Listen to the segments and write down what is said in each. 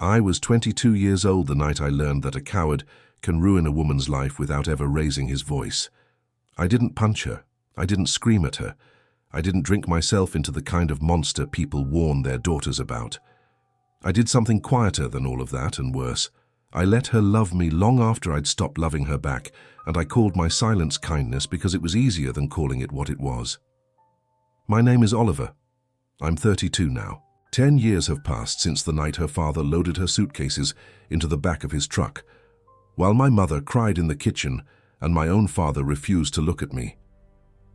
I was 22 years old the night I learned that a coward can ruin a woman's life without ever raising his voice. I didn't punch her. I didn't scream at her. I didn't drink myself into the kind of monster people warn their daughters about. I did something quieter than all of that and worse. I let her love me long after I'd stopped loving her back, and I called my silence kindness because it was easier than calling it what it was. My name is Oliver. I'm 32 now. 10 years have passed since the night her father loaded her suitcases into the back of his truck, while my mother cried in the kitchen and my own father refused to look at me.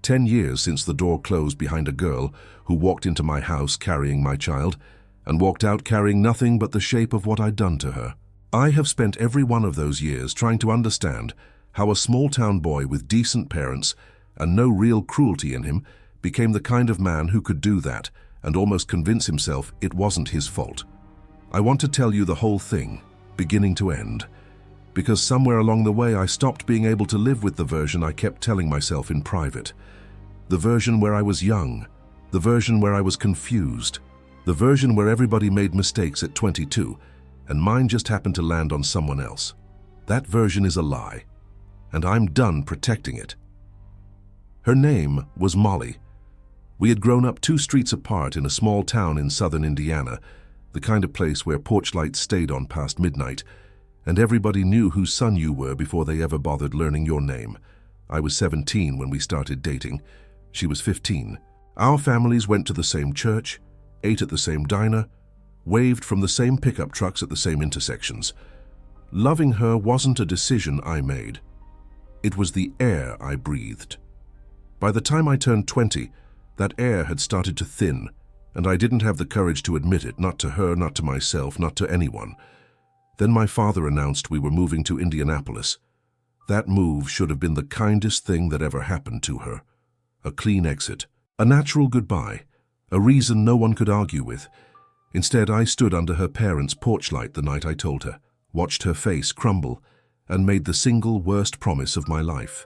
10 years since the door closed behind a girl who walked into my house carrying my child and walked out carrying nothing but the shape of what I'd done to her. I have spent every one of those years trying to understand how a small-town boy with decent parents and no real cruelty in him became the kind of man who could do that and almost convince himself it wasn't his fault. I want to tell you the whole thing, beginning to end, because somewhere along the way I stopped being able to live with the version I kept telling myself in private. The version where I was young, the version where I was confused, the version where everybody made mistakes at 22 and mine just happened to land on someone else. That version is a lie, and I'm done protecting it. Her name was Molly. We had grown up 2 streets apart in a small town in southern Indiana, the kind of place where porch lights stayed on past midnight, and everybody knew whose son you were before they ever bothered learning your name. I was 17 when we started dating. She was 15. Our families went to the same church, ate at the same diner, waved from the same pickup trucks at the same intersections. Loving her wasn't a decision I made. It was the air I breathed. By the time I turned 20, that air had started to thin, and I didn't have the courage to admit it, not to her, not to myself, not to anyone. Then my father announced we were moving to Indianapolis. That move should have been the kindest thing that ever happened to her. A clean exit, a natural goodbye, a reason no one could argue with. Instead, I stood under her parents' porch light the night I told her, watched her face crumble, and made the single worst promise of my life.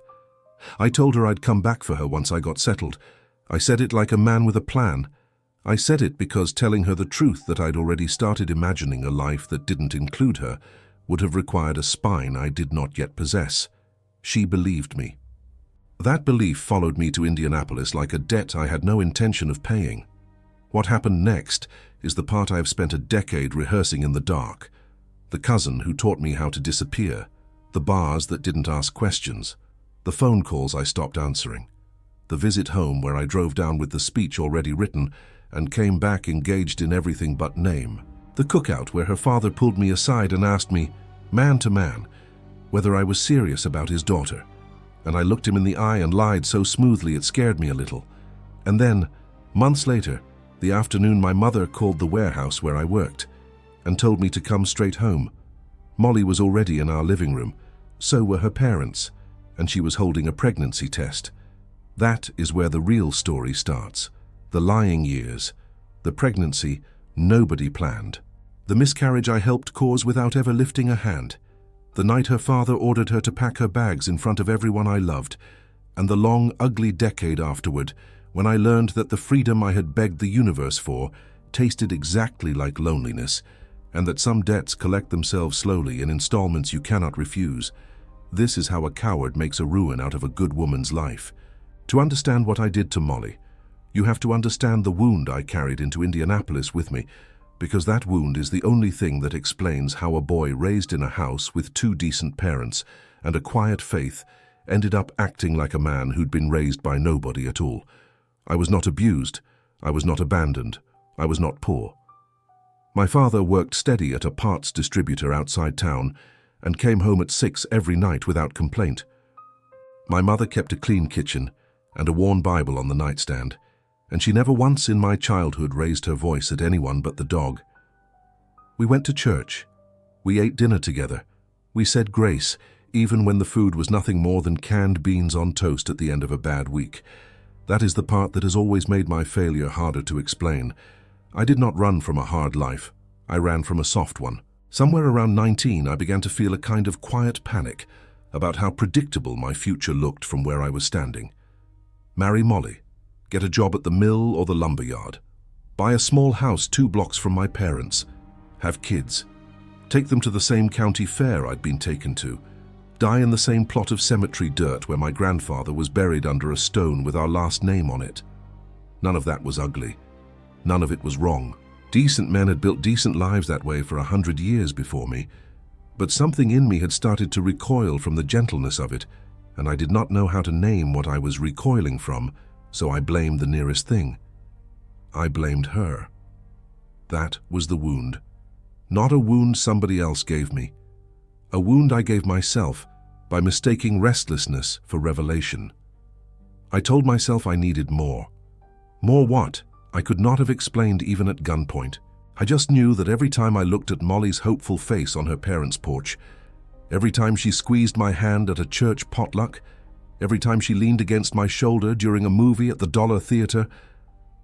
I told her I'd come back for her once I got settled. I said it like a man with a plan. I said it because telling her the truth that I'd already started imagining a life that didn't include her would have required a spine I did not yet possess. She believed me. That belief followed me to Indianapolis like a debt I had no intention of paying. What happened next is the part I have spent a decade rehearsing in the dark. The cousin who taught me how to disappear, the bars that didn't ask questions, the phone calls I stopped answering, the visit home where I drove down with the speech already written and came back engaged in everything but name, the cookout where her father pulled me aside and asked me, man to man, whether I was serious about his daughter. And I looked him in the eye and lied so smoothly it scared me a little. And then, months later, the afternoon my mother called the warehouse where I worked and told me to come straight home. Molly was already in our living room, so were her parents, and she was holding a pregnancy test. That is where the real story starts. The lying years, the pregnancy nobody planned, the miscarriage I helped cause without ever lifting a hand, the night her father ordered her to pack her bags in front of everyone I loved, and the long, ugly decade afterward when I learned that the freedom I had begged the universe for tasted exactly like loneliness, and that some debts collect themselves slowly in installments you cannot refuse. This is how a coward makes a ruin out of a good woman's life. To understand what I did to Molly, you have to understand the wound I carried into Indianapolis with me, because that wound is the only thing that explains how a boy raised in a house with 2 decent parents and a quiet faith ended up acting like a man who'd been raised by nobody at all. I was not abused, I was not abandoned, I was not poor. My father worked steady at a parts distributor outside town and came home at 6 every night without complaint. My mother kept a clean kitchen and a worn Bible on the nightstand, and she never once in my childhood raised her voice at anyone but the dog. We went to church. We ate dinner together. We said grace, even when the food was nothing more than canned beans on toast at the end of a bad week. That is the part that has always made my failure harder to explain. I did not run from a hard life. I ran from a soft one. Somewhere around 19, I began to feel a kind of quiet panic about how predictable my future looked from where I was standing. Marry Molly, get a job at the mill or the lumber yard, buy a small house 2 blocks from my parents, have kids, take them to the same county fair I'd been taken to, die in the same plot of cemetery dirt where my grandfather was buried under a stone with our last name on it. None of that was ugly. None of it was wrong. Decent men had built decent lives that way for 100 years before me, but something in me had started to recoil from the gentleness of it, and I did not know how to name what I was recoiling from, so I blamed the nearest thing. I blamed her. That was the wound. Not a wound somebody else gave me. A wound I gave myself by mistaking restlessness for revelation. I told myself I needed more. More what? I could not have explained even at gunpoint. I just knew that every time I looked at Molly's hopeful face on her parents' porch, every time she squeezed my hand at a church potluck, every time she leaned against my shoulder during a movie at the Dollar Theater,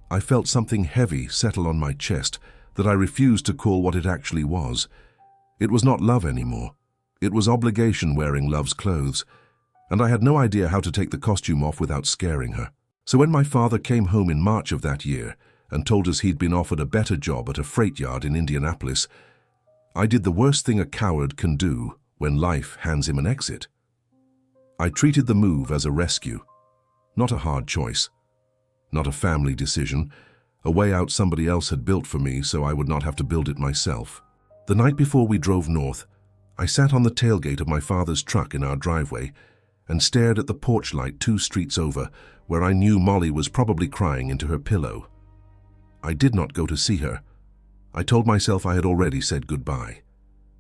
I felt something heavy settle on my chest that I refused to call what it actually was. It was not love anymore. It was obligation wearing love's clothes, and I had no idea how to take the costume off without scaring her. So when my father came home in March of that year and told us he'd been offered a better job at a freight yard in Indianapolis, I did the worst thing a coward can do when life hands him an exit. I treated the move as a rescue, not a hard choice, not a family decision, a way out somebody else had built for me so I would not have to build it myself. The night before we drove north, I sat on the tailgate of my father's truck in our driveway and stared at the porch light 2 streets over, where I knew Molly was probably crying into her pillow. I did not go to see her. I told myself I had already said goodbye.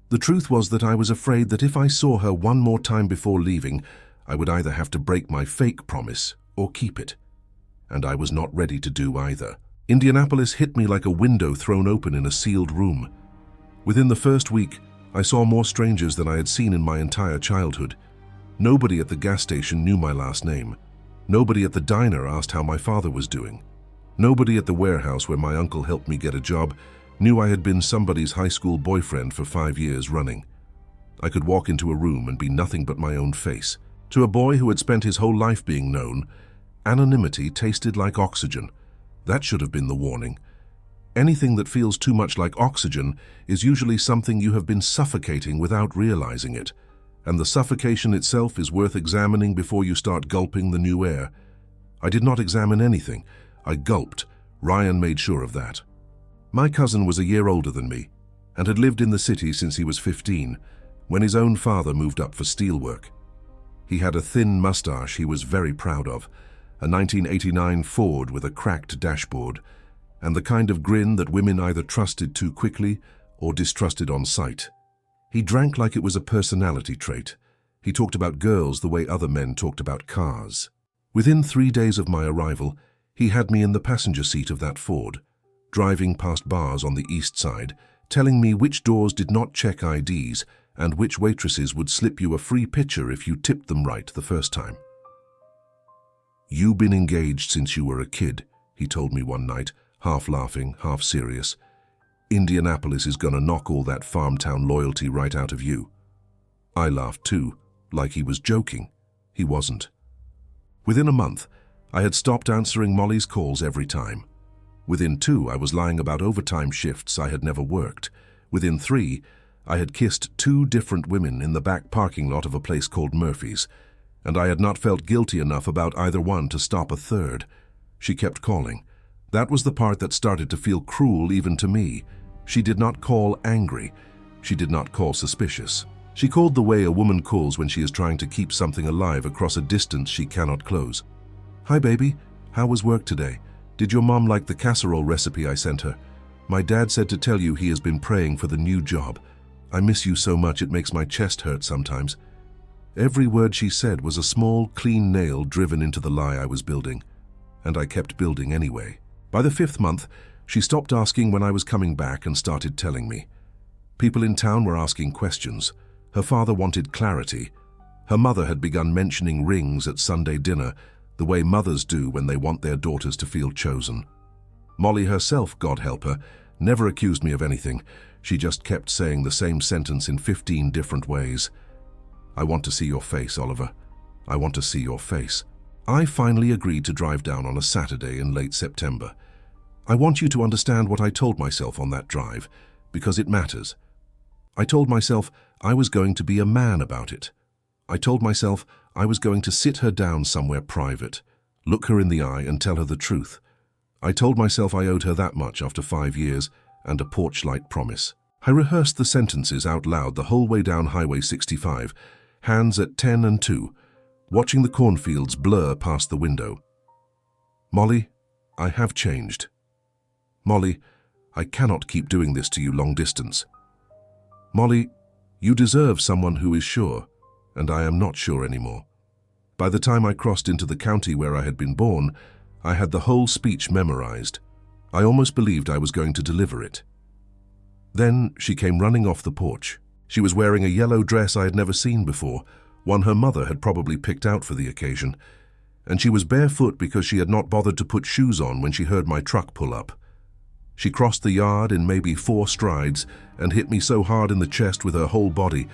The truth was that I was afraid that if I saw her one more time before leaving, I would either have to break my fake promise or keep it. And I was not ready to do either. Indianapolis hit me like a window thrown open in a sealed room. Within the first week, I saw more strangers than I had seen in my entire childhood. Nobody at the gas station knew my last name. Nobody at the diner asked how my father was doing. Nobody at the warehouse where my uncle helped me get a job knew I had been somebody's high school boyfriend for 5 years running. I could walk into a room and be nothing but my own face. To a boy who had spent his whole life being known, anonymity tasted like oxygen. That should have been the warning. Anything that feels too much like oxygen is usually something you have been suffocating without realizing it, and the suffocation itself is worth examining before you start gulping the new air. I did not examine anything. I gulped. Ryan made sure of that. My cousin was a year older than me and had lived in the city since he was 15, when his own father moved up for steelwork. He had a thin mustache he was very proud of, a 1989 Ford with a cracked dashboard, and the kind of grin that women either trusted too quickly or distrusted on sight. He drank like it was a personality trait. He talked about girls the way other men talked about cars. Within 3 days of my arrival, he had me in the passenger seat of that Ford, driving past bars on the east side, telling me which doors did not check IDs and which waitresses would slip you a free pitcher if you tipped them right the first time. "You've been engaged since you were a kid," he told me one night, half laughing, half serious. "Indianapolis is gonna knock all that farm town loyalty right out of you." I laughed too, like he was joking. He wasn't. Within a month, I had stopped answering Molly's calls every time. Within 2, I was lying about overtime shifts I had never worked. Within 3, I had kissed 2 different women in the back parking lot of a place called Murphy's, and I had not felt guilty enough about either one to stop a third. She kept calling. That was the part that started to feel cruel even to me. She did not call angry. She did not call suspicious. She called the way a woman calls when she is trying to keep something alive across a distance she cannot close. "Hi, baby. How was work today? Did your mom like the casserole recipe I sent her? My dad said to tell you he has been praying for the new job. I miss you so much it makes my chest hurt sometimes." Every word she said was a small, clean nail driven into the lie I was building, and I kept building anyway. By the 5th month, she stopped asking when I was coming back and started telling me. People in town were asking questions. Her father wanted clarity. Her mother had begun mentioning rings at Sunday dinner, the way mothers do when they want their daughters to feel chosen. Molly herself, God help her, never accused me of anything. She just kept saying the same sentence in 15 different ways. "I want to see your face, Oliver. I want to see your face." I finally agreed to drive down on a Saturday in late September. I want you to understand what I told myself on that drive, because it matters. I told myself I was going to be a man about it. I told myself I was going to sit her down somewhere private, look her in the eye and tell her the truth. I told myself I owed her that much after 5 years and a porch-light promise. I rehearsed the sentences out loud the whole way down Highway 65, hands at 10 and 2, watching the cornfields blur past the window. Molly, I have changed. Molly, I cannot keep doing this to you long distance. Molly, you deserve someone who is sure, and I am not sure anymore. By the time I crossed into the county where I had been born, I had the whole speech memorized. I almost believed I was going to deliver it. Then she came running off the porch. She was wearing a yellow dress I had never seen before, one her mother had probably picked out for the occasion, and she was barefoot because she had not bothered to put shoes on when she heard my truck pull up. She crossed the yard in maybe 4 strides and hit me so hard in the chest with her whole body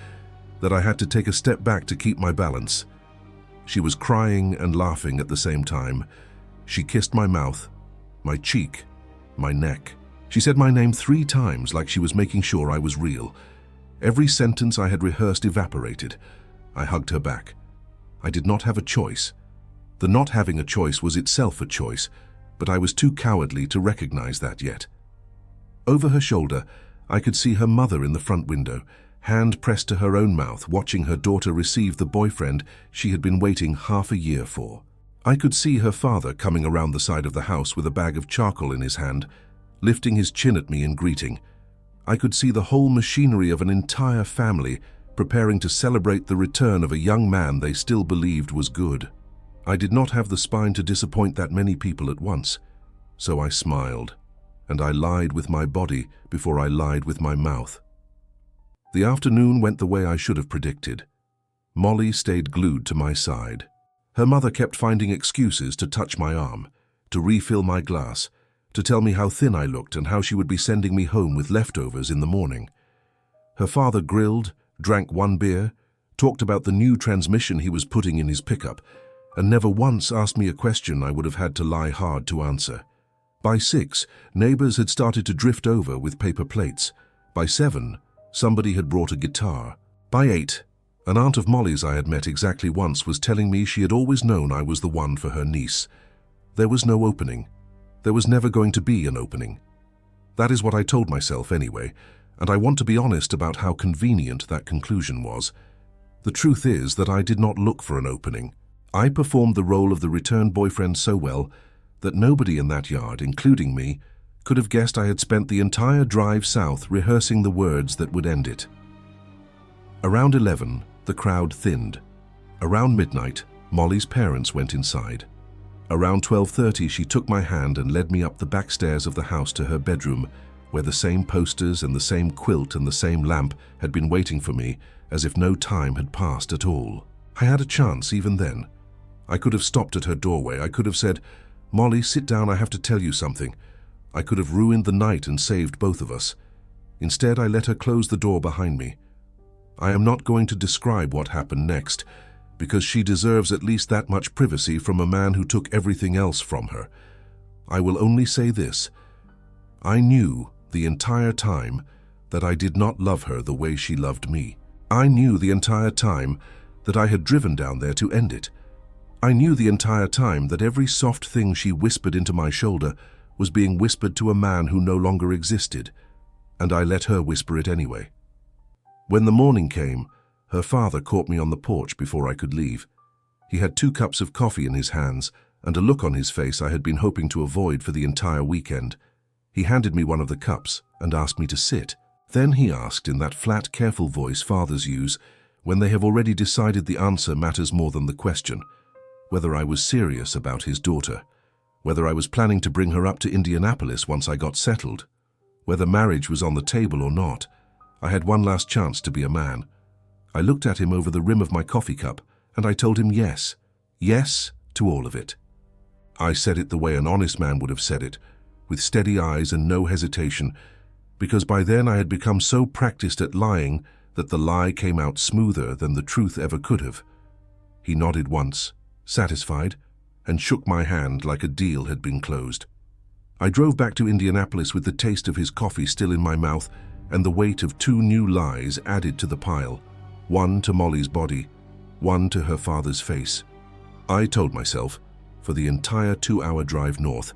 that I had to take a step back to keep my balance. She was crying and laughing at the same time. She kissed my mouth, my cheek, my neck. She said my name 3 times like she was making sure I was real. Every sentence I had rehearsed evaporated. I hugged her back. I did not have a choice. The not having a choice was itself a choice, but I was too cowardly to recognize that yet. Over her shoulder, I could see her mother in the front window, hand pressed to her own mouth, watching her daughter receive the boyfriend she had been waiting half a year for. I could see her father coming around the side of the house with a bag of charcoal in his hand, lifting his chin at me in greeting. I could see the whole machinery of an entire family preparing to celebrate the return of a young man they still believed was good. I did not have the spine to disappoint that many people at once, so I smiled, and I lied with my body before I lied with my mouth. The afternoon went the way I should have predicted. Molly stayed glued to my side. Her mother kept finding excuses to touch my arm, to refill my glass, to tell me how thin I looked and how she would be sending me home with leftovers in the morning. Her father grilled, drank 1 beer, talked about the new transmission he was putting in his pickup, and never once asked me a question I would have had to lie hard to answer. By 6, neighbors had started to drift over with paper plates. By 7, somebody had brought a guitar. By 8, an aunt of Molly's I had met exactly once was telling me she had always known I was the one for her niece. There was no opening. There was never going to be an opening. That is what I told myself anyway, and I want to be honest about how convenient that conclusion was. The truth is that I did not look for an opening. I performed the role of the returned boyfriend so well that nobody in that yard, including me, could have guessed I had spent the entire drive south rehearsing the words that would end it. Around 11, the crowd thinned. Around midnight, Molly's parents went inside. Around 12:30, she took my hand and led me up the back stairs of the house to her bedroom, where the same posters and the same quilt and the same lamp had been waiting for me, as if no time had passed at all. I had a chance even then. I could have stopped at her doorway. I could have said, "Molly, sit down, I have to tell you something." I could have ruined the night and saved both of us. Instead, I let her close the door behind me. I am not going to describe what happened next, because she deserves at least that much privacy from a man who took everything else from her. I will only say this. I knew the entire time that I did not love her the way she loved me. I knew the entire time that I had driven down there to end it. I knew the entire time that every soft thing she whispered into my shoulder was being whispered to a man who no longer existed, and I let her whisper it anyway. When the morning came, her father caught me on the porch before I could leave. He had 2 cups of coffee in his hands and a look on his face I had been hoping to avoid for the entire weekend. He handed me one of the cups and asked me to sit. Then he asked in that flat, careful voice fathers use when they have already decided the answer matters more than the question, whether I was serious about his daughter, whether I was planning to bring her up to Indianapolis once I got settled, whether marriage was on the table or not. I had one last chance to be a man. I looked at him over the rim of my coffee cup, and I told him yes. Yes to all of it. I said it the way an honest man would have said it, with steady eyes and no hesitation, because by then I had become so practiced at lying that the lie came out smoother than the truth ever could have. He nodded once, satisfied, and shook my hand like a deal had been closed. I drove back to Indianapolis with the taste of his coffee still in my mouth and the weight of 2 new lies added to the pile, one to Molly's body, one to her father's face. I told myself, for the entire 2-hour drive north,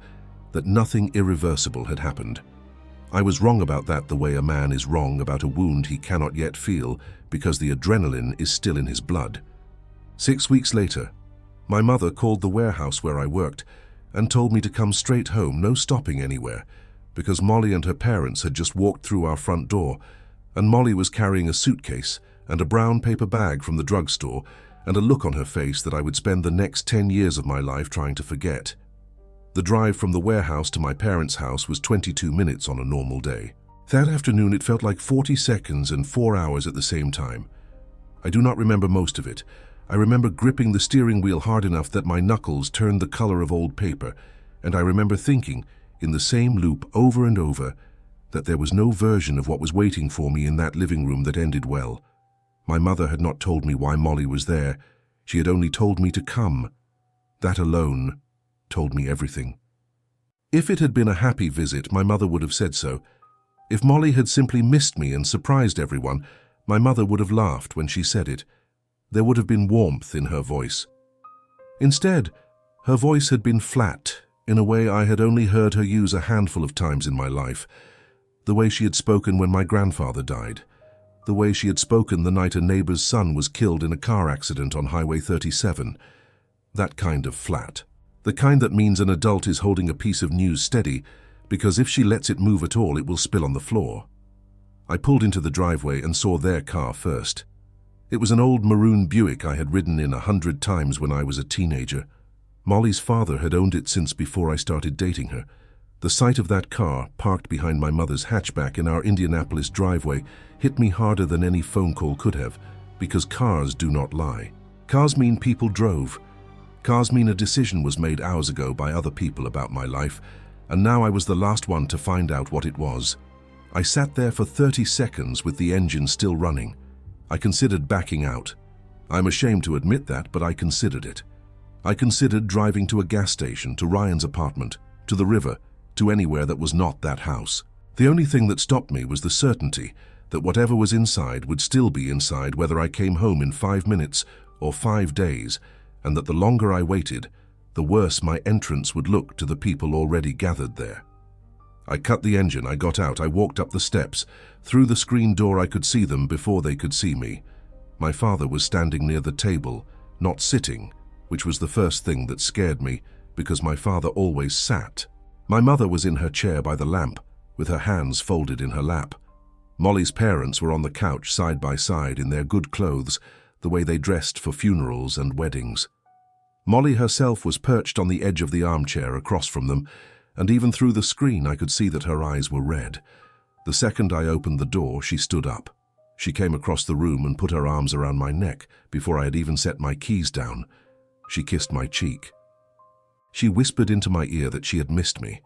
that nothing irreversible had happened. I was wrong about that the way a man is wrong about a wound he cannot yet feel because the adrenaline is still in his blood. 6 weeks later, my mother called the warehouse where I worked and told me to come straight home, no stopping anywhere, because Molly and her parents had just walked through our front door, and Molly was carrying a suitcase and a brown paper bag from the drugstore and a look on her face that I would spend the next 10 years of my life trying to forget. The drive from the warehouse to my parents' house was 22 minutes on a normal day. That afternoon it felt like 40 seconds and 4 hours at the same time. I do not remember most of it. I remember gripping the steering wheel hard enough that my knuckles turned the color of old paper, and I remember thinking, in the same loop over and over, that there was no version of what was waiting for me in that living room that ended well. My mother had not told me why Molly was there. She had only told me to come. That alone told me everything. If it had been a happy visit, my mother would have said so. If Molly had simply missed me and surprised everyone, my mother would have laughed when she said it. There would have been warmth in her voice. Instead, her voice had been flat, in a way I had only heard her use a handful of times in my life. The way she had spoken when my grandfather died. The way she had spoken the night a neighbor's son was killed in a car accident on Highway 37. That kind of flat. The kind that means an adult is holding a piece of news steady, because if she lets it move at all, it will spill on the floor. I pulled into the driveway and saw their car first. It was an old maroon Buick I had ridden in 100 times when I was a teenager. Molly's father had owned it since before I started dating her. The sight of that car, parked behind my mother's hatchback in our Indianapolis driveway, hit me harder than any phone call could have, because cars do not lie. Cars mean people drove. Cars mean a decision was made hours ago by other people about my life, and now I was the last one to find out what it was. I sat there for 30 seconds with the engine still running. I considered backing out. I'm ashamed to admit that, but I considered it. I considered driving to a gas station, to Ryan's apartment, to the river, to anywhere that was not that house. The only thing that stopped me was the certainty that whatever was inside would still be inside whether I came home in 5 minutes or 5 days, and that the longer I waited, the worse my entrance would look to the people already gathered there. I cut the engine, I got out, I walked up the steps. Through the screen door I could see them before they could see me. My father was standing near the table, not sitting, which was the first thing that scared me, because my father always sat. My mother was in her chair by the lamp, with her hands folded in her lap. Molly's parents were on the couch side by side in their good clothes, the way they dressed for funerals and weddings. Molly herself was perched on the edge of the armchair across from them, and even through the screen I could see that her eyes were red. The second I opened the door, she stood up. She came across the room and put her arms around my neck before I had even set my keys down. She kissed my cheek. She whispered into my ear that she had missed me.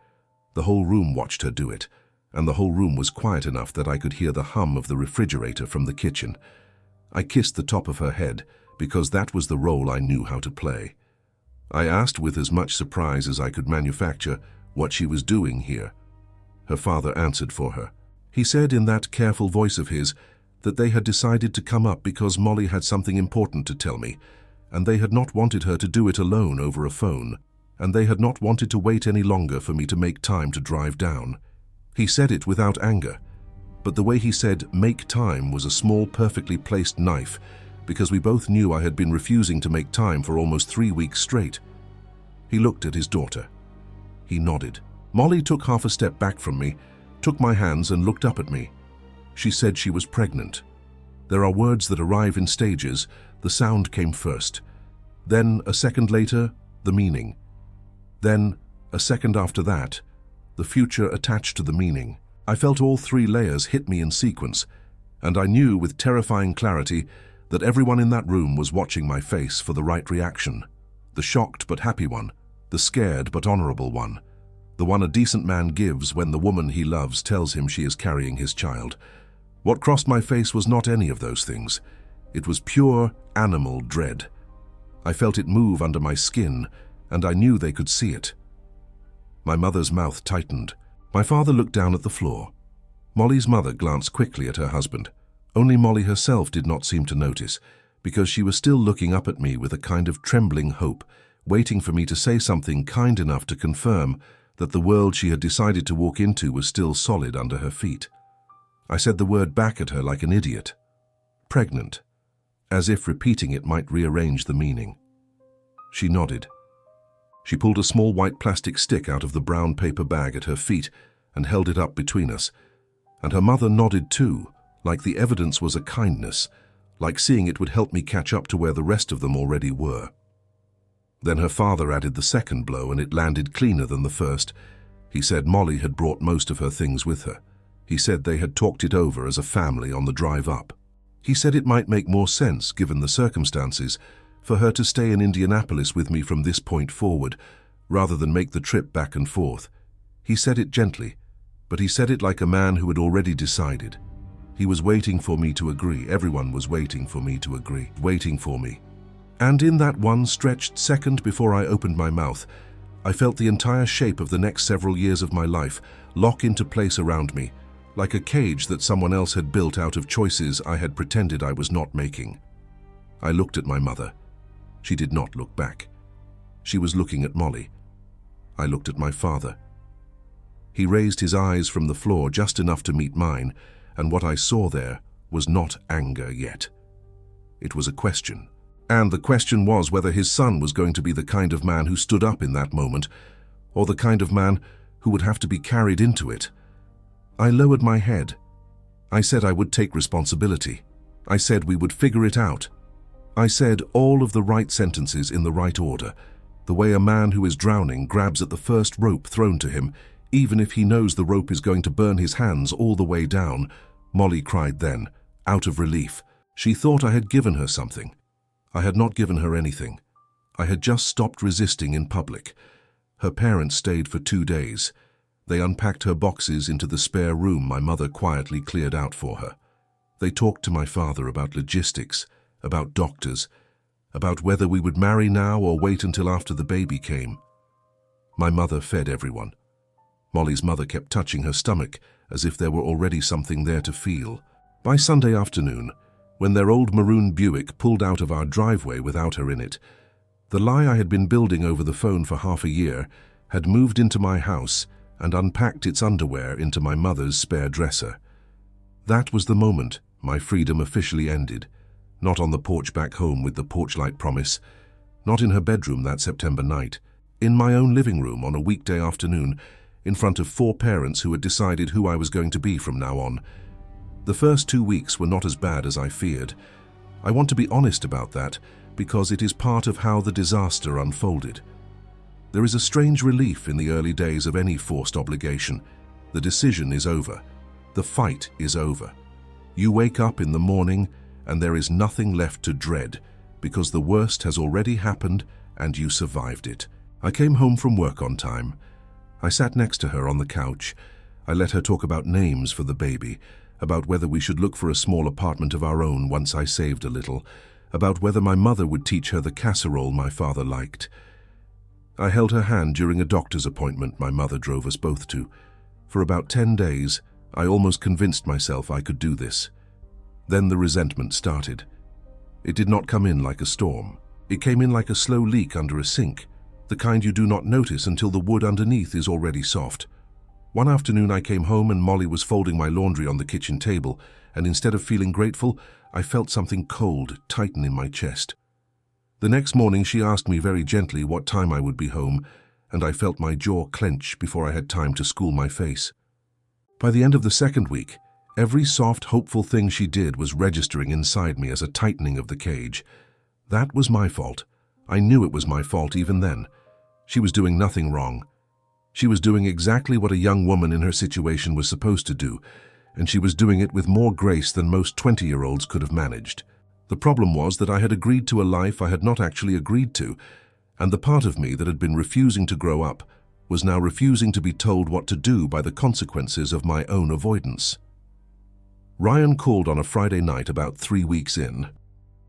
The whole room watched her do it, and the whole room was quiet enough that I could hear the hum of the refrigerator from the kitchen. I kissed the top of her head because that was the role I knew how to play. I asked with as much surprise as I could manufacture what she was doing here. Her father answered for her. He said in that careful voice of his that they had decided to come up because Molly had something important to tell me, and they had not wanted her to do it alone over a phone, and they had not wanted to wait any longer for me to make time to drive down. He said it without anger, but the way he said "make time" was a small, perfectly placed knife, because we both knew I had been refusing to make time for almost 3 weeks straight. He looked at his daughter. He nodded. Molly took half a step back from me, took my hands and looked up at me. She said she was pregnant. There are words that arrive in stages. The sound came first. Then, a second later, the meaning. Then, a second after that, the future attached to the meaning. I felt all 3 layers hit me in sequence, and I knew with terrifying clarity that everyone in that room was watching my face for the right reaction. The shocked but happy one, the scared but honorable one, the one a decent man gives when the woman he loves tells him she is carrying his child. What crossed my face was not any of those things. It was pure animal dread. I felt it move under my skin, and I knew they could see it. My mother's mouth tightened. My father looked down at the floor. Molly's mother glanced quickly at her husband. Only Molly herself did not seem to notice, because she was still looking up at me with a kind of trembling hope, waiting for me to say something kind enough to confirm that the world she had decided to walk into was still solid under her feet. I said the word back at her like an idiot. Pregnant, as if repeating it might rearrange the meaning. She nodded. She pulled a small white plastic stick out of the brown paper bag at her feet and held it up between us, and her mother nodded too, like the evidence was a kindness, like seeing it would help me catch up to where the rest of them already were. Then her father added the second blow, and it landed cleaner than the first. He said Molly had brought most of her things with her. He said they had talked it over as a family on the drive up. He said it might make more sense, given the circumstances, for her to stay in Indianapolis with me from this point forward, rather than make the trip back and forth. He said it gently, but he said it like a man who had already decided. He was waiting for me to agree. Everyone was waiting for me to agree, waiting for me. And in that one stretched second before I opened my mouth, I felt the entire shape of the next several years of my life lock into place around me, like a cage that someone else had built out of choices I had pretended I was not making. I looked at my mother. She did not look back. She was looking at Molly. I looked at my father. He raised his eyes from the floor just enough to meet mine, and what I saw there was not anger yet. It was a question. And the question was whether his son was going to be the kind of man who stood up in that moment, or the kind of man who would have to be carried into it. I lowered my head. I said I would take responsibility. I said we would figure it out. I said all of the right sentences in the right order, the way a man who is drowning grabs at the first rope thrown to him, even if he knows the rope is going to burn his hands all the way down. Molly cried then, out of relief. She thought I had given her something. I had not given her anything. I had just stopped resisting in public. Her parents stayed for 2 days. They unpacked her boxes into the spare room my mother quietly cleared out for her. They talked to my father about logistics, about doctors, about whether we would marry now or wait until after the baby came. My mother fed everyone. Molly's mother kept touching her stomach as if there were already something there to feel. By Sunday afternoon, when their old maroon Buick pulled out of our driveway without her in it, the lie I had been building over the phone for half a year had moved into my house and unpacked its underwear into my mother's spare dresser. That was the moment my freedom officially ended, not on the porch back home with the porch light promise, not in her bedroom that September night, in my own living room on a weekday afternoon, in front of 4 parents who had decided who I was going to be from now on. The first 2 weeks were not as bad as I feared. I want to be honest about that because it is part of how the disaster unfolded. There is a strange relief in the early days of any forced obligation. The decision is over. The fight is over. You wake up in the morning and there is nothing left to dread because the worst has already happened and you survived it. I came home from work on time. I sat next to her on the couch. I let her talk about names for the baby, about whether we should look for a small apartment of our own once I saved a little, about whether my mother would teach her the casserole my father liked. I held her hand during a doctor's appointment my mother drove us both to. For about 10 days, I almost convinced myself I could do this. Then the resentment started. It did not come in like a storm. It came in like a slow leak under a sink, the kind you do not notice until the wood underneath is already soft. One afternoon I came home and Molly was folding my laundry on the kitchen table, and instead of feeling grateful, I felt something cold tighten in my chest. The next morning she asked me very gently what time I would be home, and I felt my jaw clench before I had time to school my face. By the end of the second week, every soft, hopeful thing she did was registering inside me as a tightening of the cage. That was my fault. I knew it was my fault even then. She was doing nothing wrong. She was doing exactly what a young woman in her situation was supposed to do, and she was doing it with more grace than most 20-year-olds could have managed. The problem was that I had agreed to a life I had not actually agreed to, and the part of me that had been refusing to grow up was now refusing to be told what to do by the consequences of my own avoidance. Ryan called on a Friday night about 3 weeks in.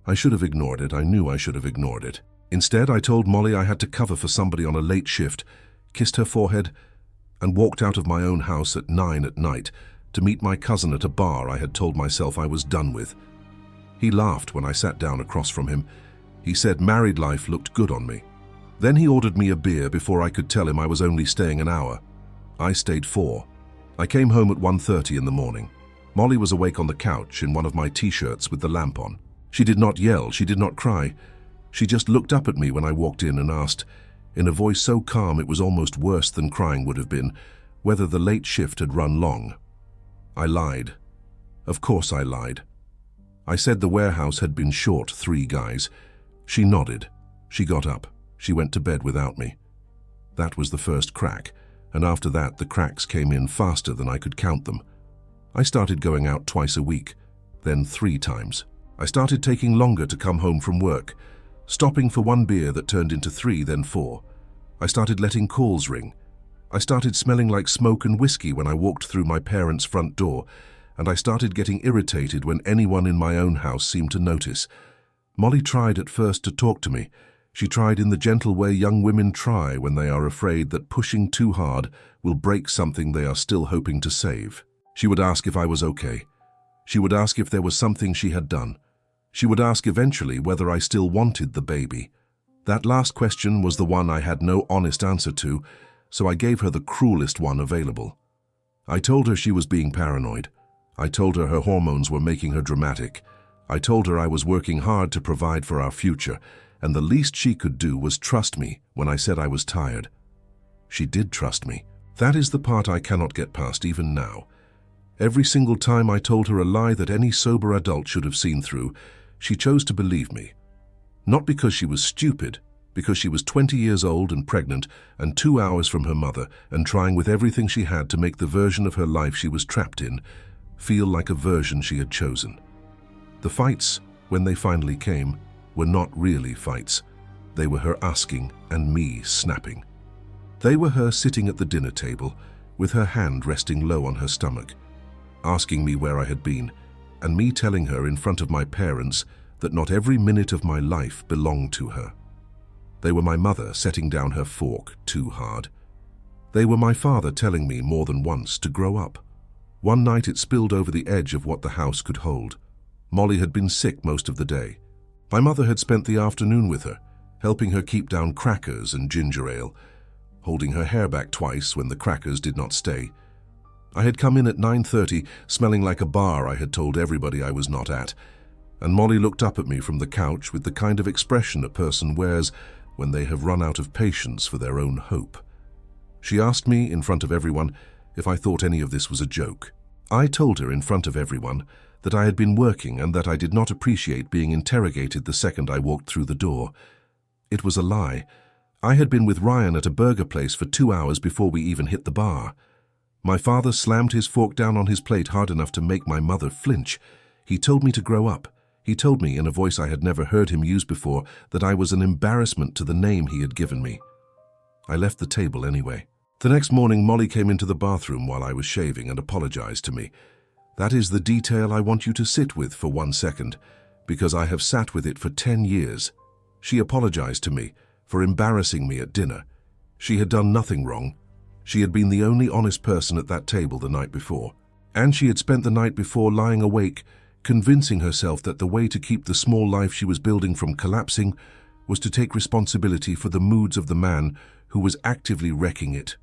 I should have ignored it. I knew I should have ignored it. Instead, I told Molly I had to cover for somebody on a late shift, kissed her forehead, and walked out of my own house at 9 at night to meet my cousin at a bar I had told myself I was done with. He laughed when I sat down across from him. He said married life looked good on me. Then he ordered me a beer before I could tell him I was only staying an hour. I stayed 4. I came home at 1:30 in the morning. Molly was awake on the couch in one of my t-shirts with the lamp on. She did not yell, she did not cry. She just looked up at me when I walked in and asked, in a voice so calm it was almost worse than crying would have been, whether the late shift had run long. I lied. Of course I lied. I said the warehouse had been short 3 guys. She nodded. She got up. She went to bed without me. That was the first crack, and after that the cracks came in faster than I could count them. I started going out twice a week, then 3 times. I started taking longer to come home from work, stopping for 1 beer that turned into 3, then 4. I started letting calls ring. I started smelling like smoke and whiskey when I walked through my parents' front door, and I started getting irritated when anyone in my own house seemed to notice. Molly tried at first to talk to me. She tried in the gentle way young women try when they are afraid that pushing too hard will break something they are still hoping to save. She would ask if I was okay. She would ask if there was something she had done. She would ask eventually whether I still wanted the baby. That last question was the one I had no honest answer to, so I gave her the cruelest one available. I told her she was being paranoid. I told her her hormones were making her dramatic. I told her I was working hard to provide for our future, and the least she could do was trust me when I said I was tired. She did trust me. That is the part I cannot get past even now. Every single time I told her a lie that any sober adult should have seen through, she chose to believe me. Not because she was stupid, because she was 20 years old and pregnant and 2 hours from her mother and trying with everything she had to make the version of her life she was trapped in feel like a version she had chosen. The fights, when they finally came, were not really fights. They were her asking and me snapping. They were her sitting at the dinner table with her hand resting low on her stomach, asking me where I had been, and me telling her in front of my parents that not every minute of my life belonged to her. They were my mother setting down her fork too hard. They were my father telling me more than once to grow up. One night it spilled over the edge of what the house could hold. Molly had been sick most of the day. My mother had spent the afternoon with her, helping her keep down crackers and ginger ale, holding her hair back twice when the crackers did not stay. I had come in at 9:30, smelling like a bar I had told everybody I was not at, and Molly looked up at me from the couch with the kind of expression a person wears when they have run out of patience for their own hope. She asked me, in front of everyone, if I thought any of this was a joke. I told her in front of everyone that I had been working and that I did not appreciate being interrogated the second I walked through the door. It was a lie. I had been with Ryan at a burger place for 2 hours before we even hit the bar. My father slammed his fork down on his plate hard enough to make my mother flinch. He told me to grow up. He told me, in a voice I had never heard him use before, that I was an embarrassment to the name he had given me. I left the table anyway. The next morning, Molly came into the bathroom while I was shaving and apologized to me. That is the detail I want you to sit with for 1 second, because I have sat with it for 10 years. She apologized to me for embarrassing me at dinner. She had done nothing wrong. She had been the only honest person at that table the night before, and she had spent the night before lying awake, convincing herself that the way to keep the small life she was building from collapsing was to take responsibility for the moods of the man who was actively wrecking it.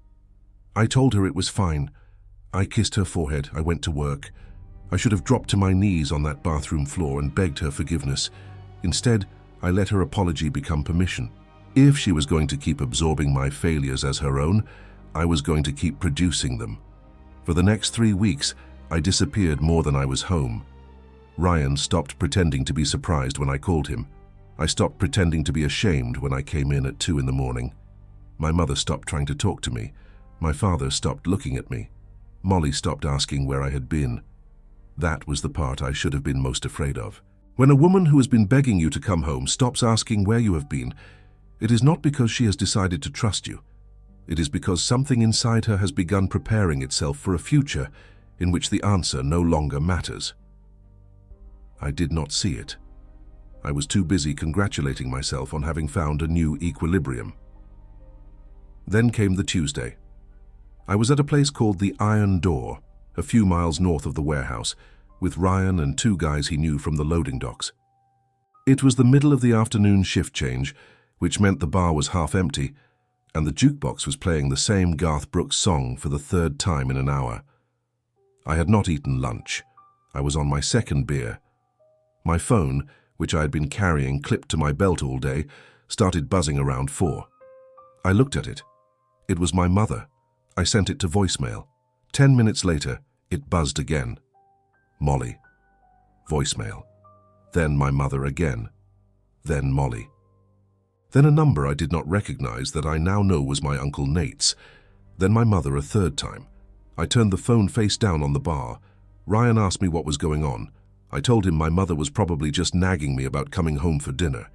I told her it was fine. I kissed her forehead. I went to work. I should have dropped to my knees on that bathroom floor and begged her forgiveness. Instead, I let her apology become permission. If she was going to keep absorbing my failures as her own, I was going to keep producing them. For the next 3 weeks, I disappeared more than I was home. Ryan stopped pretending to be surprised when I called him. I stopped pretending to be ashamed when I came in at 2 in the morning. My mother stopped trying to talk to me. My father stopped looking at me. Molly stopped asking where I had been. That was the part I should have been most afraid of. When a woman who has been begging you to come home stops asking where you have been, it is not because she has decided to trust you. It is because something inside her has begun preparing itself for a future in which the answer no longer matters. I did not see it. I was too busy congratulating myself on having found a new equilibrium. Then came the Tuesday. I was at a place called the Iron Door. a few miles north of the warehouse, with Ryan and 2 guys he knew from the loading docks. It was the middle of the afternoon shift change, which meant the bar was half empty, and the jukebox was playing the same Garth Brooks song for the 3rd time in an hour. I had not eaten lunch. I was on my 2nd beer. My phone, which I had been carrying clipped to my belt all day, started buzzing around 4. I looked at it. It was my mother. I sent it to voicemail. 10 minutes later, it buzzed again. Molly. Voicemail. Then my mother again. Then Molly. Then a number I did not recognize that I now know was my Uncle Nate's. Then my mother a 3rd time. I turned the phone face down on the bar. Ryan asked me what was going on. I told him my mother was probably just nagging me about coming home for dinner.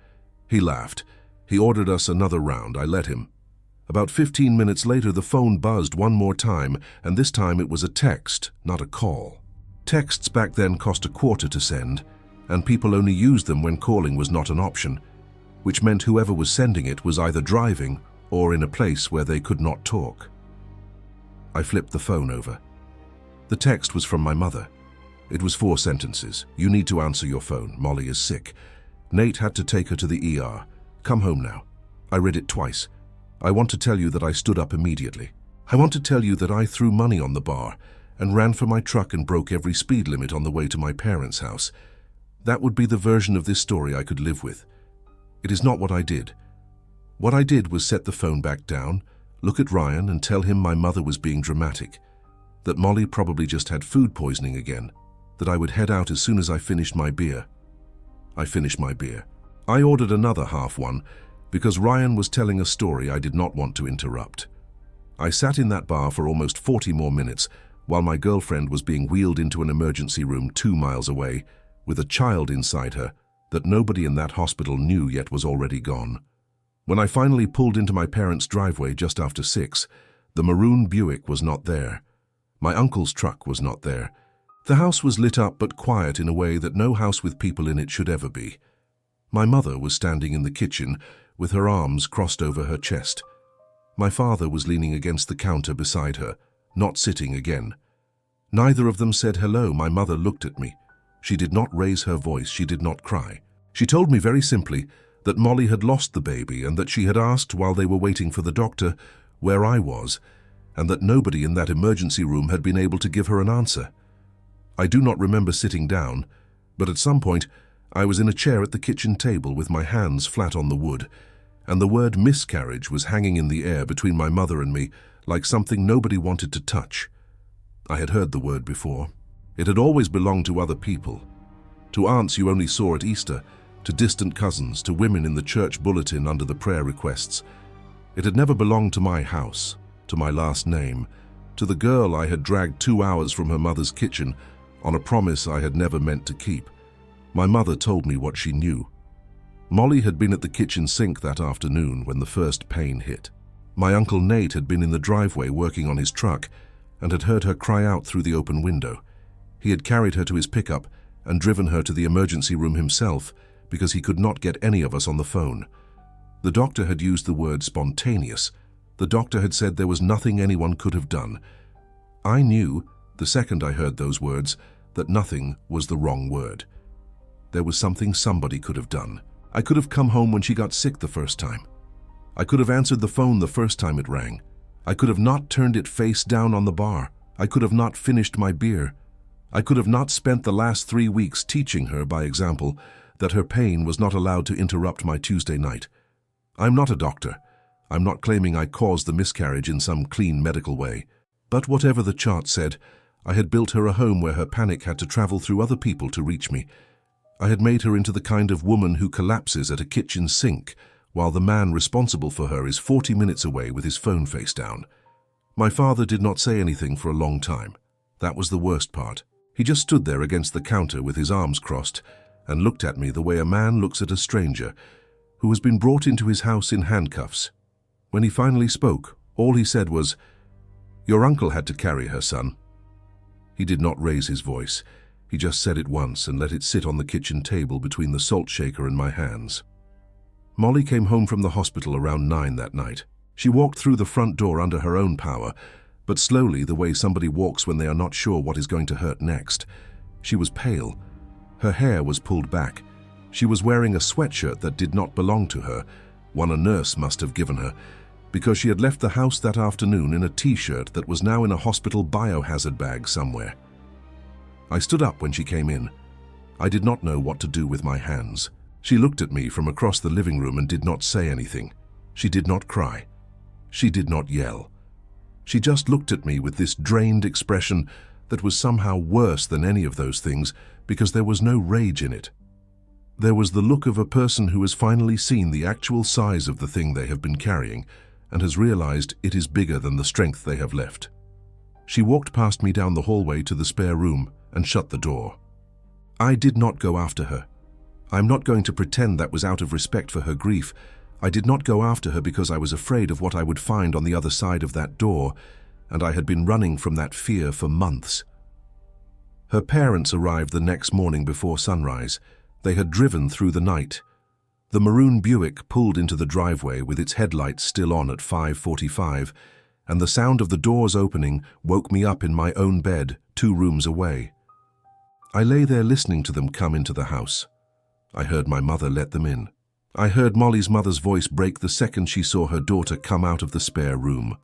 He laughed. He ordered us another round. I let him. About 15 minutes later, the phone buzzed one more time, and this time it was a text, not a call. Texts back then cost $0.25 to send, and people only used them when calling was not an option, which meant whoever was sending it was either driving or in a place where they could not talk. I flipped the phone over. The text was from my mother. It was 4 sentences. You need to answer your phone. Molly is sick. Nate had to take her to the ER. Come home now. I read it twice. I want to tell you that I stood up immediately. I want to tell you that I threw money on the bar and ran for my truck and broke every speed limit on the way to my parents' house. That would be the version of this story I could live with. It is not what I did. What I did was set the phone back down, look at Ryan and tell him my mother was being dramatic, that Molly probably just had food poisoning again, that I would head out as soon as I finished my beer. I finished my beer. I ordered another half one because Ryan was telling a story I did not want to interrupt. I sat in that bar for almost 40 more minutes while my girlfriend was being wheeled into an emergency room 2 miles away with a child inside her that nobody in that hospital knew yet was already gone. When I finally pulled into my parents' driveway just after 6, the maroon Buick was not there. My uncle's truck was not there. The house was lit up but quiet in a way that no house with people in it should ever be. My mother was standing in the kitchen with her arms crossed over her chest. My father was leaning against the counter beside her, not sitting again. Neither of them said hello. My mother looked at me. She did not raise her voice. She did not cry. She told me very simply that Molly had lost the baby and that she had asked while they were waiting for the doctor where I was, and that nobody in that emergency room had been able to give her an answer. I do not remember sitting down, but at some point I was in a chair at the kitchen table with my hands flat on the wood, and the word miscarriage was hanging in the air between my mother and me like something nobody wanted to touch. I had heard the word before. It had always belonged to other people. To aunts you only saw at Easter, to distant cousins, to women in the church bulletin under the prayer requests. It had never belonged to my house, to my last name, to the girl I had dragged 2 hours from her mother's kitchen on a promise I had never meant to keep. My mother told me what she knew. Molly had been at the kitchen sink that afternoon when the first pain hit. My Uncle Nate had been in the driveway working on his truck and had heard her cry out through the open window. He had carried her to his pickup and driven her to the emergency room himself because he could not get any of us on the phone. The doctor had used the word spontaneous. The doctor had said there was nothing anyone could have done. I knew, the second I heard those words, that nothing was the wrong word. There was something somebody could have done. I could have come home when she got sick the first time. I could have answered the phone the first time it rang. I could have not turned it face down on the bar. I could have not finished my beer. I could have not spent the last 3 weeks teaching her, by example, that her pain was not allowed to interrupt my Tuesday night. I'm not a doctor. I'm not claiming I caused the miscarriage in some clean medical way. But whatever the chart said, I had built her a home where her panic had to travel through other people to reach me. I had made her into the kind of woman who collapses at a kitchen sink while the man responsible for her is 40 minutes away with his phone face down. My father did not say anything for a long time. That was the worst part. He just stood there against the counter with his arms crossed and looked at me the way a man looks at a stranger who has been brought into his house in handcuffs. When he finally spoke, all he said was, "Your uncle had to carry her, son." He did not raise his voice. He just said it once and let it sit on the kitchen table between the salt shaker and my hands. Molly came home from the hospital around 9 that night. She walked through the front door under her own power, but slowly, the way somebody walks when they are not sure what is going to hurt next. She was pale. Her hair was pulled back. She was wearing a sweatshirt that did not belong to her, one a nurse must have given her, because she had left the house that afternoon in a t-shirt that was now in a hospital biohazard bag somewhere. I stood up when she came in. I did not know what to do with my hands. She looked at me from across the living room and did not say anything. She did not cry. She did not yell. She just looked at me with this drained expression that was somehow worse than any of those things because there was no rage in it. There was the look of a person who has finally seen the actual size of the thing they have been carrying and has realized it is bigger than the strength they have left. She walked past me down the hallway to the spare room and shut the door. I did not go after her. I am not going to pretend that was out of respect for her grief. I did not go after her because I was afraid of what I would find on the other side of that door, and I had been running from that fear for months. Her parents arrived the next morning before sunrise. They had driven through the night. The maroon Buick pulled into the driveway with its headlights still on at 5:45, and the sound of the doors opening woke me up in my own bed 2 rooms away. I lay there listening to them come into the house. I heard my mother let them in. I heard Molly's mother's voice break the second she saw her daughter come out of the spare room.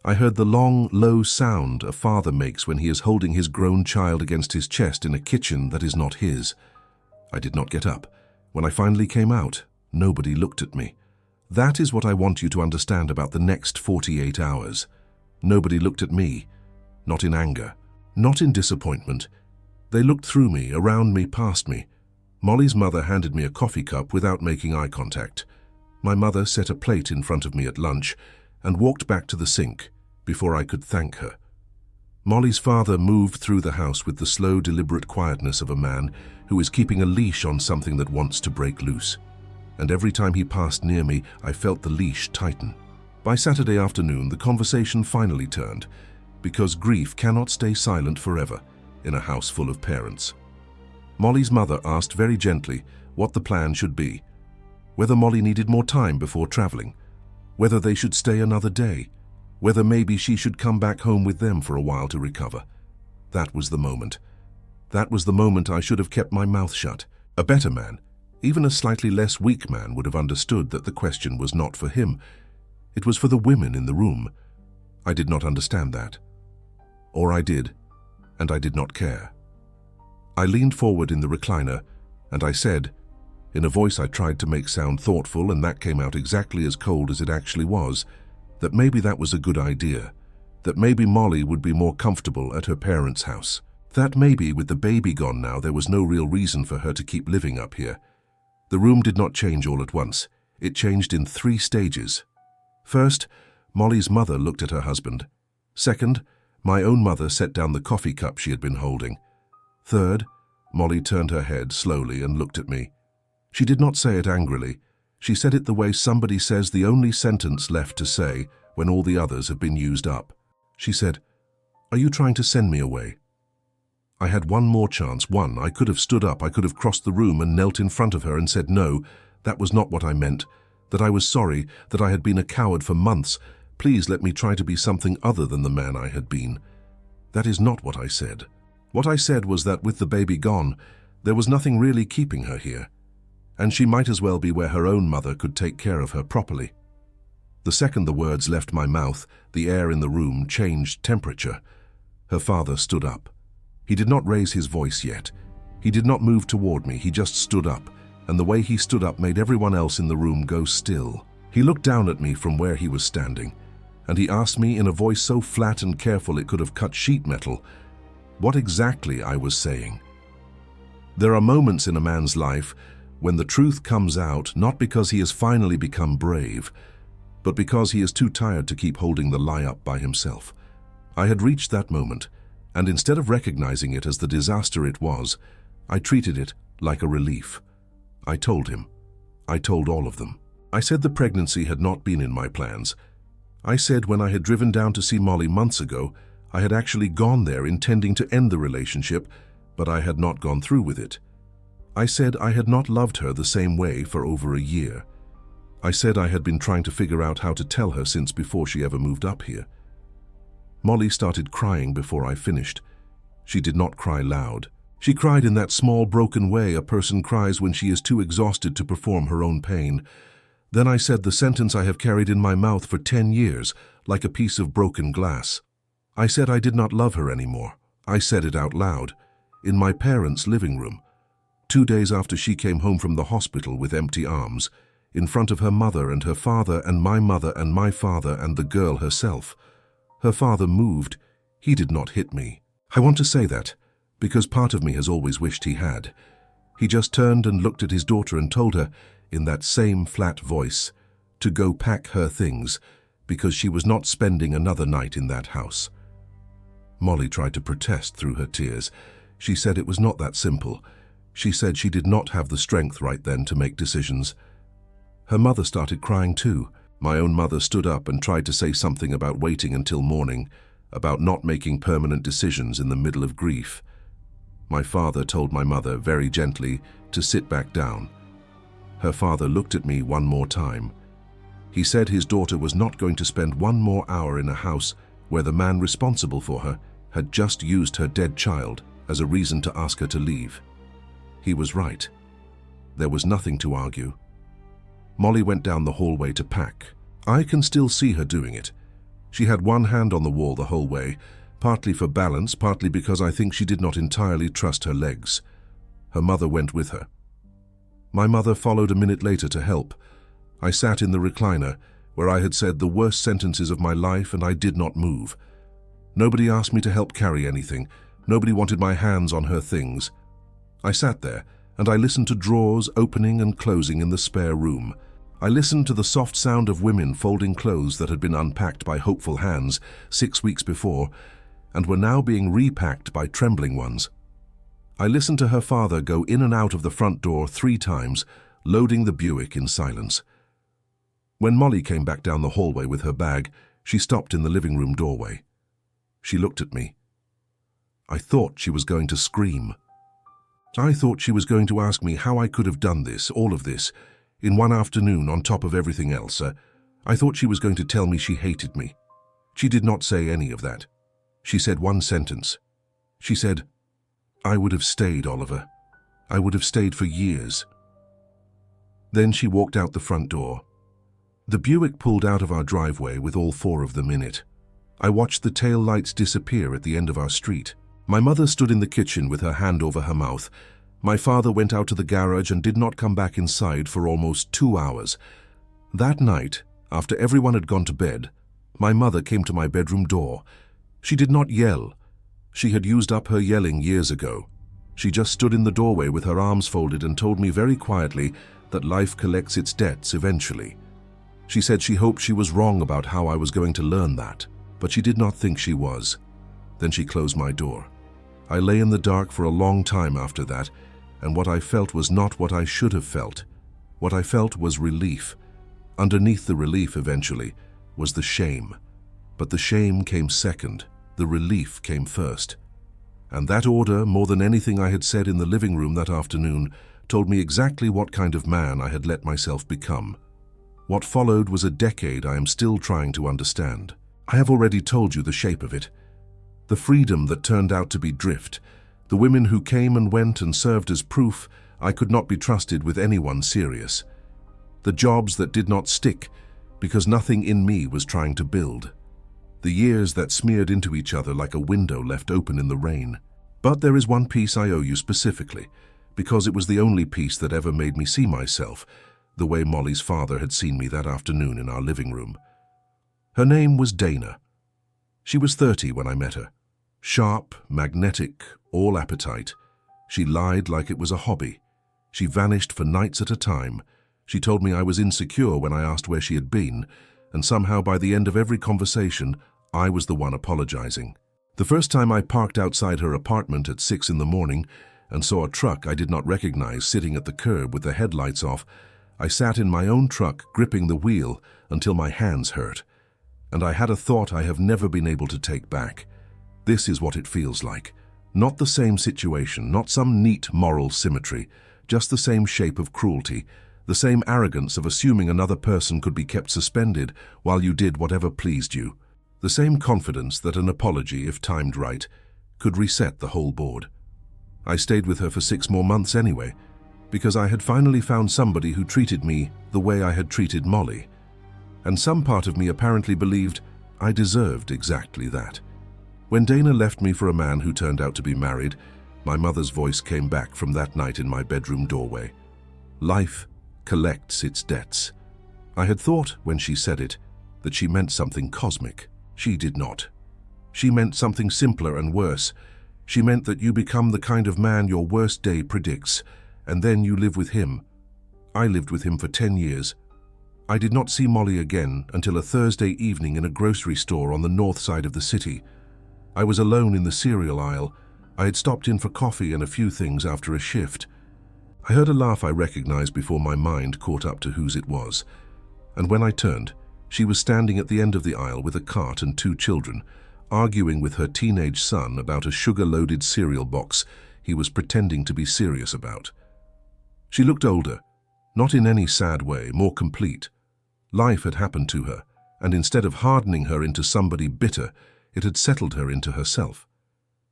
I heard the long, low sound a father makes when he is holding his grown child against his chest in a kitchen that is not his. I did not get up. When I finally came out, nobody looked at me. That is what I want you to understand about the next 48 hours. Nobody looked at me, not in anger, not in disappointment. They looked through me, around me, past me. Molly's mother handed me a coffee cup without making eye contact. My mother set a plate in front of me at lunch and walked back to the sink before I could thank her. Molly's father moved through the house with the slow, deliberate quietness of a man who is keeping a leash on something that wants to break loose. And every time he passed near me, I felt the leash tighten. By Saturday afternoon, the conversation finally turned, because grief cannot stay silent forever in a house full of parents. Molly's mother asked very gently what the plan should be, whether Molly needed more time before traveling, whether they should stay another day, whether maybe she should come back home with them for a while to recover. That was the moment. That was the moment I should have kept my mouth shut. A better man, even a slightly less weak man, would have understood that the question was not for him. It was for the women in the room. I did not understand that. Or I did, and I did not care. I leaned forward in the recliner, and I said, in a voice I tried to make sound thoughtful, and that came out exactly as cold as it actually was, that maybe that was a good idea, that maybe Molly would be more comfortable at her parents' house, that maybe with the baby gone now there was no real reason for her to keep living up here. The room did not change all at once. It changed in 3 stages. First, Molly's mother looked at her husband. Second, my own mother set down the coffee cup she had been holding. Third, Molly turned her head slowly and looked at me. She did not say it angrily. She said it the way somebody says the only sentence left to say when all the others have been used up. She said, "Are you trying to send me away?" I had one more chance. One, I could have stood up, I could have crossed the room and knelt in front of her and said, "No, that was not what I meant, that I was sorry, that I had been a coward for months. Please let me try to be something other than the man I had been." That is not what I said. What I said was that with the baby gone, there was nothing really keeping her here, and she might as well be where her own mother could take care of her properly. The second the words left my mouth, the air in the room changed temperature. Her father stood up. He did not raise his voice yet. He did not move toward me, he just stood up, and the way he stood up made everyone else in the room go still. He looked down at me from where he was standing, and he asked me in a voice so flat and careful it could have cut sheet metal, what exactly I was saying. There are moments in a man's life when the truth comes out not because he has finally become brave, but because he is too tired to keep holding the lie up by himself. I had reached that moment, and instead of recognizing it as the disaster it was, I treated it like a relief. I told him. I told all of them. I said the pregnancy had not been in my plans. I said when I had driven down to see Molly months ago, I had actually gone there intending to end the relationship, but I had not gone through with it. I said I had not loved her the same way for over a year. I said I had been trying to figure out how to tell her since before she ever moved up here. Molly started crying before I finished. She did not cry loud. She cried in that small, broken way a person cries when she is too exhausted to perform her own pain. Then I said the sentence I have carried in my mouth for 10 years, like a piece of broken glass. I said I did not love her anymore. I said it out loud, in my parents' living room, 2 days after she came home from the hospital with empty arms, in front of her mother and her father and my father and the girl herself. Her father moved. He did not hit me. I want to say that, because part of me has always wished he had. He just turned and looked at his daughter and told her, in that same flat voice, to go pack her things, because she was not spending another night in that house. Molly tried to protest through her tears. She said it was not that simple. She said she did not have the strength right then to make decisions. Her mother started crying too. My own mother stood up and tried to say something about waiting until morning, about not making permanent decisions in the middle of grief. My father told my mother very gently to sit back down. Her father looked at me one more time. He said his daughter was not going to spend one more hour in a house where the man responsible for her had just used her dead child as a reason to ask her to leave. He was right. There was nothing to argue. Molly went down the hallway to pack. I can still see her doing it. She had one hand on the wall the whole way, partly for balance, partly because I think she did not entirely trust her legs. Her mother went with her. My mother followed a minute later to help. I sat in the recliner, where I had said the worst sentences of my life, and I did not move. Nobody asked me to help carry anything. Nobody wanted my hands on her things. I sat there, and I listened to drawers opening and closing in the spare room. I listened to the soft sound of women folding clothes that had been unpacked by hopeful hands 6 weeks before, and were now being repacked by trembling ones. I listened to her father go in and out of the front door 3 times, loading the Buick in silence. When Molly came back down the hallway with her bag, she stopped in the living room doorway. She looked at me. I thought she was going to scream. I thought she was going to ask me how I could have done this, all of this, in one afternoon on top of everything else. I thought she was going to tell me she hated me. She did not say any of that. She said one sentence. She said, "I would have stayed, Oliver. I would have stayed for years." Then she walked out the front door. The Buick pulled out of our driveway with all 4 of them in it. I watched the tail lights disappear at the end of our street. My mother stood in the kitchen with her hand over her mouth. My father went out to the garage and did not come back inside for almost 2 hours. That night, after everyone had gone to bed, my mother came to my bedroom door. She did not yell. She had used up her yelling years ago. She just stood in the doorway with her arms folded and told me very quietly that life collects its debts eventually. She said she hoped she was wrong about how I was going to learn that, but she did not think she was. Then she closed my door. I lay in the dark for a long time after that, and what I felt was not what I should have felt. What I felt was relief. Underneath the relief, eventually, was the shame. But the shame came second. The relief came first. And that order, more than anything I had said in the living room that afternoon, told me exactly what kind of man I had let myself become. What followed was a decade I am still trying to understand. I have already told you the shape of it. The freedom that turned out to be drift, the women who came and went and served as proof I could not be trusted with anyone serious. The jobs that did not stick because nothing in me was trying to build. The years that smeared into each other like a window left open in the rain. But there is one piece I owe you specifically, because it was the only piece that ever made me see myself, the way Molly's father had seen me that afternoon in our living room. Her name was Dana. She was 30 when I met her. Sharp, magnetic, all appetite. She lied like it was a hobby. She vanished for nights at a time. She told me I was insecure when I asked where she had been, and somehow by the end of every conversation, I was the one apologizing. The first time I parked outside her apartment at 6 in the morning and saw a truck I did not recognize sitting at the curb with the headlights off, I sat in my own truck gripping the wheel until my hands hurt. And I had a thought I have never been able to take back. This is what it feels like. Not the same situation, not some neat moral symmetry, just the same shape of cruelty, the same arrogance of assuming another person could be kept suspended while you did whatever pleased you. The same confidence that an apology, if timed right, could reset the whole board. I stayed with her for 6 more months anyway, because I had finally found somebody who treated me the way I had treated Molly. And some part of me apparently believed I deserved exactly that. When Dana left me for a man who turned out to be married, my mother's voice came back from that night in my bedroom doorway. Life collects its debts. I had thought, when she said it, that she meant something cosmic. She did not. She meant something simpler and worse. She meant that you become the kind of man your worst day predicts, and then you live with him. I lived with him for 10 years. I did not see Molly again until a Thursday evening in a grocery store on the north side of the city. I was alone in the cereal aisle. I had stopped in for coffee and a few things after a shift. I heard a laugh I recognized before my mind caught up to whose it was. And when I turned, she was standing at the end of the aisle with a cart and 2 children, arguing with her teenage son about a sugar-loaded cereal box he was pretending to be serious about. She looked older, not in any sad way, more complete. Life had happened to her, and instead of hardening her into somebody bitter, it had settled her into herself.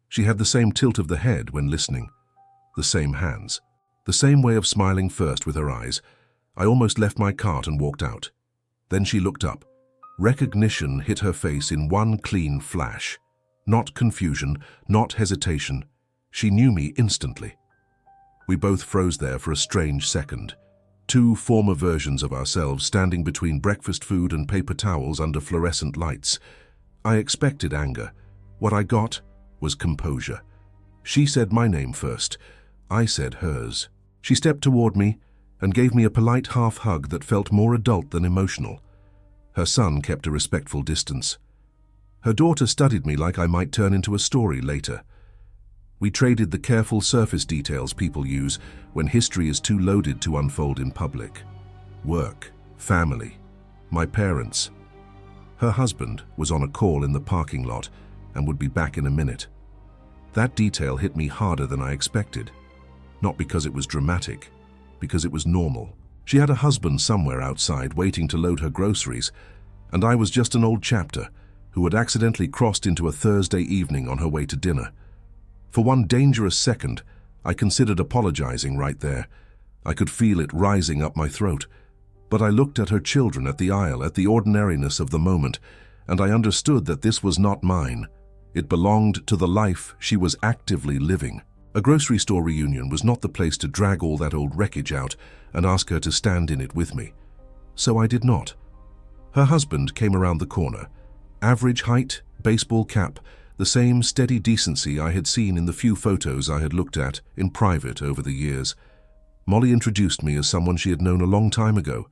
She had the same tilt of the head when listening, the same hands, the same way of smiling first with her eyes. I almost left my cart and walked out. Then she looked up. Recognition hit her face in one clean flash. Not confusion, not hesitation. She knew me instantly. We both froze there for a strange second. 2 former versions of ourselves standing between breakfast food and paper towels under fluorescent lights. I expected anger. What I got was composure. She said my name first. I said hers. She stepped toward me and gave me a polite half hug that felt more adult than emotional. Her son kept a respectful distance. Her daughter studied me like I might turn into a story later. We traded the careful surface details people use when history is too loaded to unfold in public. Work, family, my parents. Her husband was on a call in the parking lot and would be back in a minute. That detail hit me harder than I expected. Not because it was dramatic, because it was normal. She had a husband somewhere outside waiting to load her groceries, and I was just an old chapter who had accidentally crossed into a Thursday evening on her way to dinner. For one dangerous second, I considered apologizing right there. I could feel it rising up my throat. But I looked at her children, at the aisle, at the ordinariness of the moment, and I understood that this was not mine. It belonged to the life she was actively living. A grocery store reunion was not the place to drag all that old wreckage out and ask her to stand in it with me. So I did not. Her husband came around the corner. Average height, baseball cap, the same steady decency I had seen in the few photos I had looked at in private over the years. Molly introduced me as someone she had known a long time ago.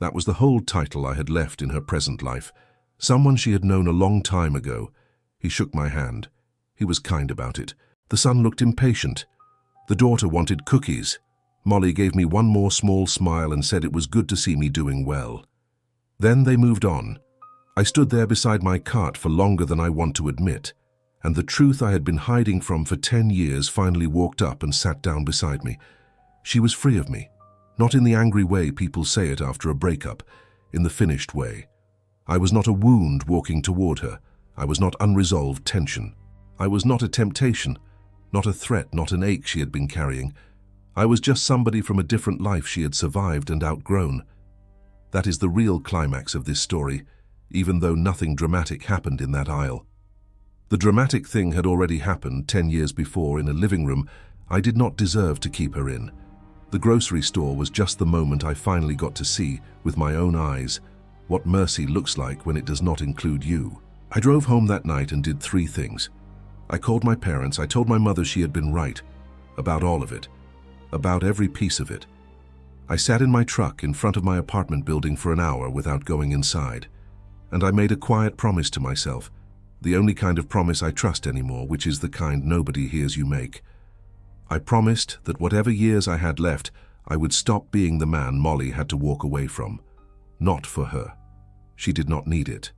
That was the whole title I had left in her present life. Someone she had known a long time ago. He shook my hand. He was kind about it. The son looked impatient. The daughter wanted cookies. Molly gave me one more small smile and said it was good to see me doing well. Then they moved on. I stood there beside my cart for longer than I want to admit, and the truth I had been hiding from for 10 years finally walked up and sat down beside me. She was free of me, not in the angry way people say it after a breakup, in the finished way. I was not a wound walking toward her. I was not unresolved tension. I was not a temptation, not a threat, not an ache she had been carrying. I was just somebody from a different life she had survived and outgrown. That is the real climax of this story, even though nothing dramatic happened in that aisle. The dramatic thing had already happened 10 years before in a living room I did not deserve to keep her in. The grocery store was just the moment I finally got to see, with my own eyes, what mercy looks like when it does not include you. I drove home that night and did 3 things. I called my parents. I told my mother she had been right, about all of it, about every piece of it. I sat in my truck in front of my apartment building for an hour without going inside, and I made a quiet promise to myself, the only kind of promise I trust anymore, which is the kind nobody hears you make. I promised that whatever years I had left, I would stop being the man Molly had to walk away from. Not for her. She did not need it.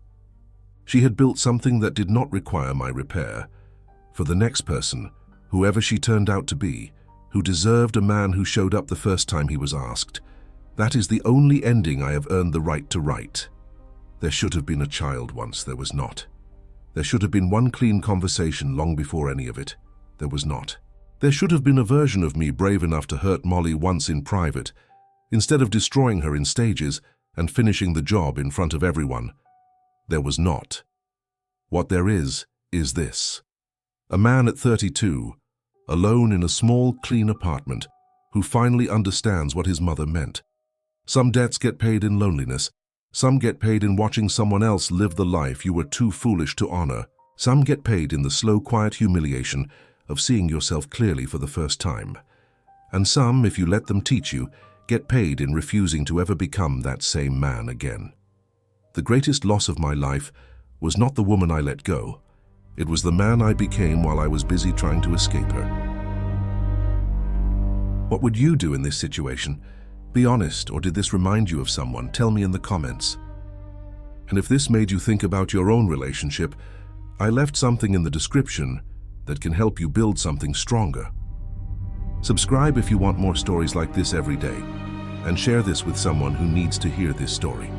She had built something that did not require my repair. For the next person, whoever she turned out to be, who deserved a man who showed up the first time he was asked, that is the only ending I have earned the right to write. There should have been a child once, there was not. There should have been one clean conversation long before any of it. There was not. There should have been a version of me brave enough to hurt Molly once in private, instead of destroying her in stages and finishing the job in front of everyone. There was not. What there is this. A man at 32, alone in a small, clean apartment, who finally understands what his mother meant. Some debts get paid in loneliness. Some get paid in watching someone else live the life you were too foolish to honor. Some get paid in the slow, quiet humiliation of seeing yourself clearly for the first time. And some, if you let them teach you, get paid in refusing to ever become that same man again. The greatest loss of my life was not the woman I let go. It was the man I became while I was busy trying to escape her. What would you do in this situation? Be honest, or did this remind you of someone? Tell me in the comments. And if this made you think about your own relationship, I left something in the description that can help you build something stronger. Subscribe if you want more stories like this every day, and share this with someone who needs to hear this story.